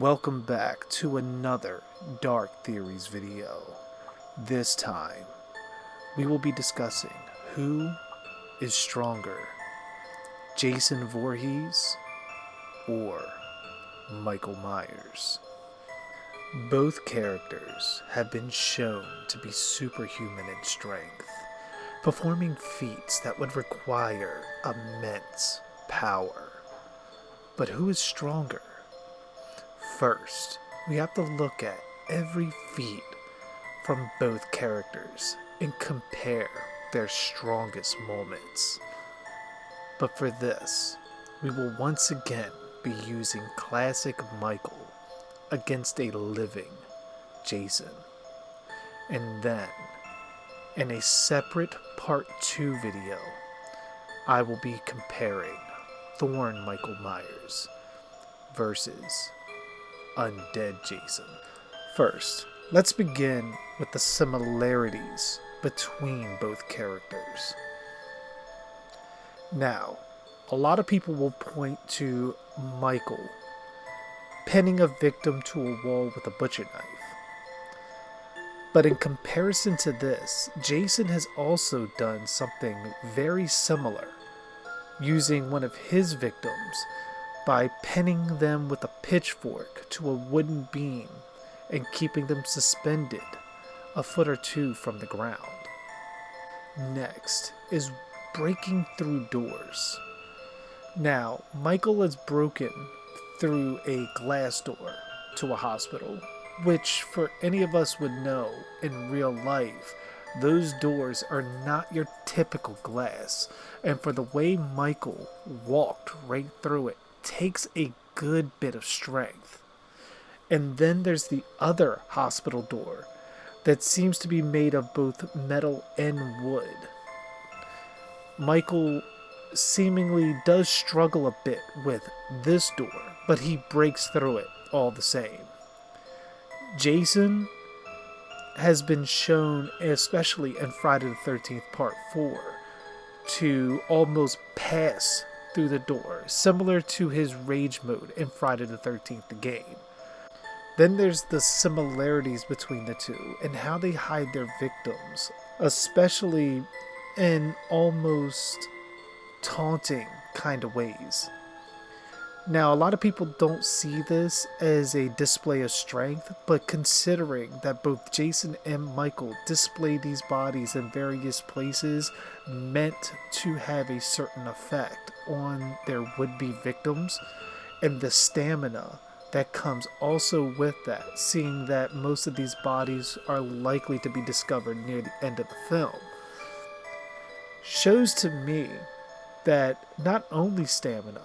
Welcome back to another Dark Theories video. This time, we will be discussing who is stronger, Jason Voorhees or Michael Myers. Both characters have been shown to be superhuman in strength, performing feats that would require immense power. But who is stronger? First, we have to look at every feat from both characters and compare their strongest moments. But for this, we will once again be using classic Michael against a living Jason. And then, in a separate part 2 video, I will be comparing Thorn Michael Myers versus Undead Jason. First, let's begin with the similarities between both characters. Now, a lot of people will point to Michael pinning a victim to a wall with a butcher knife. But in comparison to this, Jason has also done something very similar, using one of his victims by pinning them with a pitchfork to a wooden beam and keeping them suspended a foot or two from the ground. Next is breaking through doors. Now, Michael has broken through a glass door to a hospital, which for any of us would know in real life, those doors are not your typical glass, and for the way Michael walked right through it takes a good bit of strength. And then there's the other hospital door that seems to be made of both metal and wood. Michael seemingly does struggle a bit with this door, but he breaks through it all the same. Jason has been shown, especially in Friday the 13th Part 4, to almost pass through the door, similar to his rage mode in Friday the 13th the game. Then there's the similarities between the two and how they hide their victims, especially in almost taunting kind of ways. Now, a lot of people don't see this as a display of strength, but considering that both Jason and Michael display these bodies in various places meant to have a certain effect on their would-be victims, and the stamina that comes also with that, seeing that most of these bodies are likely to be discovered near the end of the film, shows to me that not only stamina,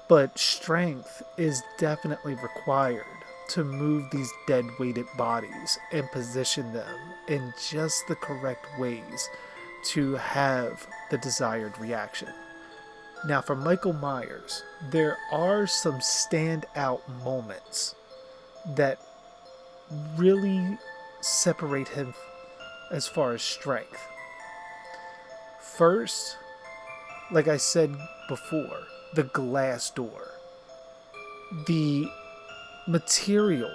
but strength is definitely required to move these dead-weighted bodies and position them in just the correct ways to have the desired reaction. Now, for Michael Myers, there are some standout moments that really separate him as far as strength. First, like I said before, the glass door. The material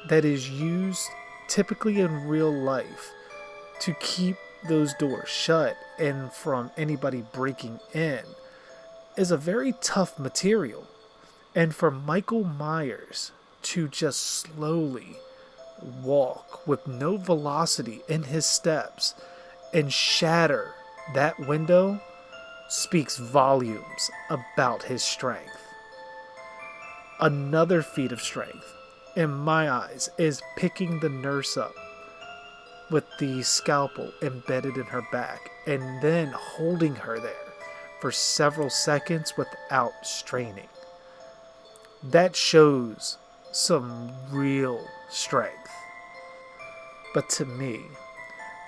that is used typically in real life to keep those doors shut and from anybody breaking in is a very tough material. And for Michael Myers to just slowly walk with no velocity in his steps and shatter that window speaks volumes about his strength. Another feat of strength, in my eyes, is picking the nurse up with the scalpel embedded in her back and then holding her there for several seconds without straining. That shows some real strength. But to me,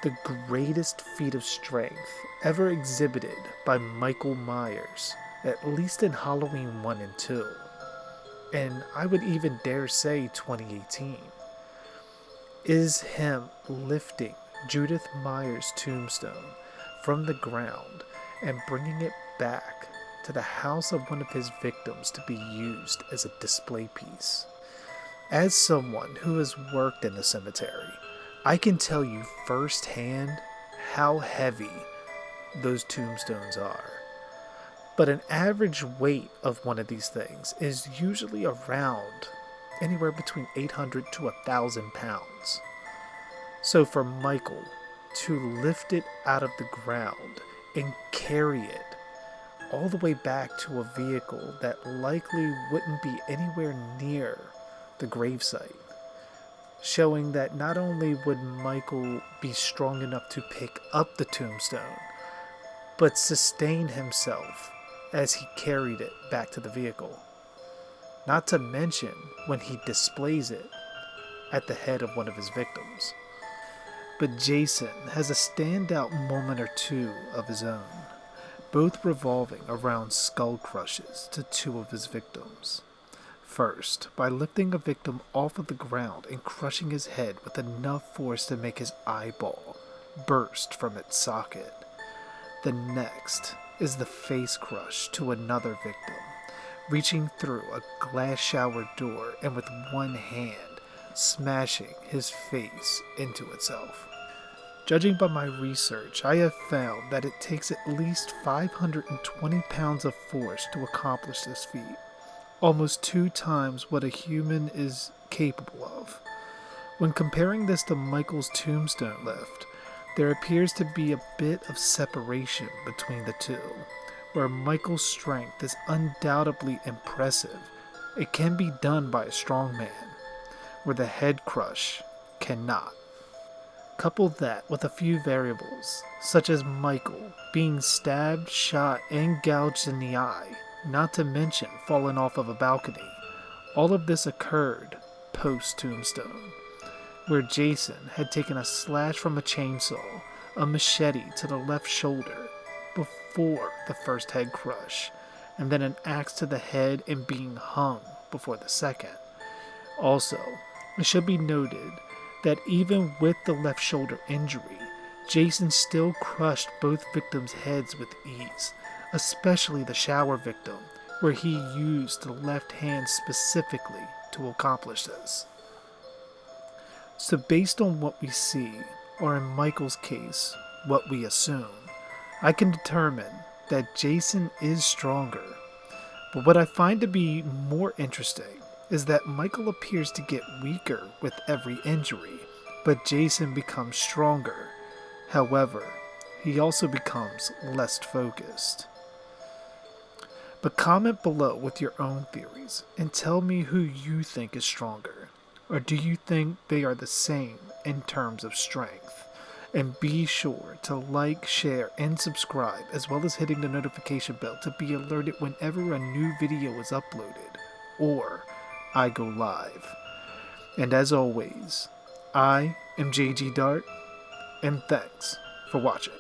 the greatest feat of strength ever exhibited by Michael Myers, at least in Halloween 1 and 2, and I would even dare say 2018, is him lifting Judith Myers' tombstone from the ground and bringing it back to the house of one of his victims to be used as a display piece. As someone who has worked in the cemetery, I can tell you firsthand how heavy those tombstones are. But an average weight of one of these things is usually around anywhere between 800 to 1,000 pounds. So for Michael to lift it out of the ground and carry it all the way back to a vehicle that likely wouldn't be anywhere near the gravesite, showing that not only would Michael be strong enough to pick up the tombstone, but sustain himself as he carried it back to the vehicle. Not to mention when he displays it at the head of one of his victims. But Jason has a standout moment or two of his own, both revolving around skull crushes to two of his victims. First, by lifting a victim off of the ground and crushing his head with enough force to make his eyeball burst from its socket. The next is the face crush to another victim, reaching through a glass shower door and with one hand smashing his face into itself. Judging by my research, I have found that it takes at least 520 pounds of force to accomplish this feat, almost 2 times what a human is capable of. When comparing this to Michael's tombstone lift, there appears to be a bit of separation between the two. Where Michael's strength is undoubtedly impressive, it can be done by a strong man, where the head crush cannot. Couple that with a few variables, such as Michael being stabbed, shot, and gouged in the eye, not to mention falling off of a balcony. All of this occurred post-tombstone, where Jason had taken a slash from a chainsaw, a machete to the left shoulder, before the first head crush, and then an axe to the head and being hung before the second. Also, it should be noted that even with the left shoulder injury, Jason still crushed both victims' heads with ease, especially the shower victim, where he used the left hand specifically to accomplish this. So based on what we see, or in Michael's case, what we assume, I can determine that Jason is stronger. But what I find to be more interesting is that Michael appears to get weaker with every injury, but Jason becomes stronger. However, he also becomes less focused. But comment below with your own theories and tell me who you think is stronger. Or do you think they are the same in terms of strength? And be sure to like, share, and subscribe, as well as hitting the notification bell to be alerted whenever a new video is uploaded, or I go live. And as always, I am JG Dark, and thanks for watching.